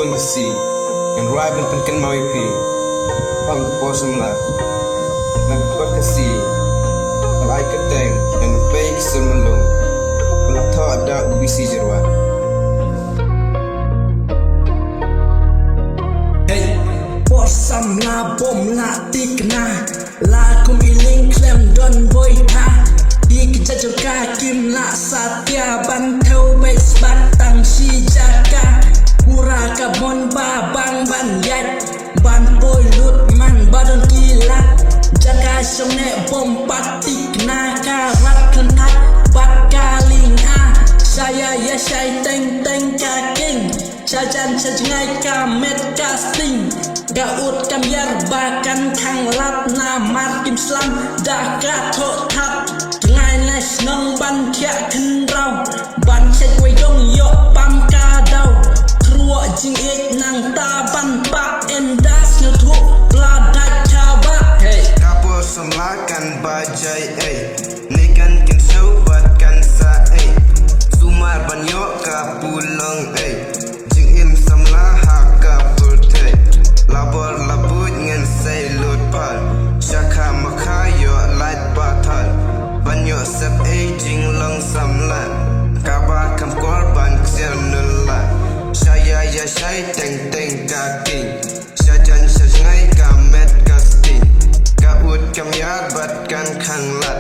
pun besi yang ruai penken mau ipi pang pos melat nak berkasi alai keteng dan baik semelung pelak tho ada ubisi jerwan. Hey, posam la bom la tikna la kum iling klem don boy tha dik jajoka kim la satya ban theo base batang si jaka pura kabon ba bang ban yat ban boy lut man badon kilat jaka shone bom patik na karat kentat bat kaling saya ya saya teng teng kaking jajan sejengai kamet casting gaut kamyar bakan kang lap namar kim slam dah katot tap ngai nes nong ban kia ken rau ban set wei dong yo pam ka dau kruo jing ek nang ta ban pak endas nyotu ladak kaba hey Kapo semakan bajai nikan kin sobat kan sa sumar banyo ka pulang jing im samla haka purte labor labut ngen say lut pal shaka makayo light batal banyo sep jing long samlan kaba kam korban ksir nulla saya ya saya teng teng kaking sajan sejengai kamet casting kaut kamyar batkan kang lat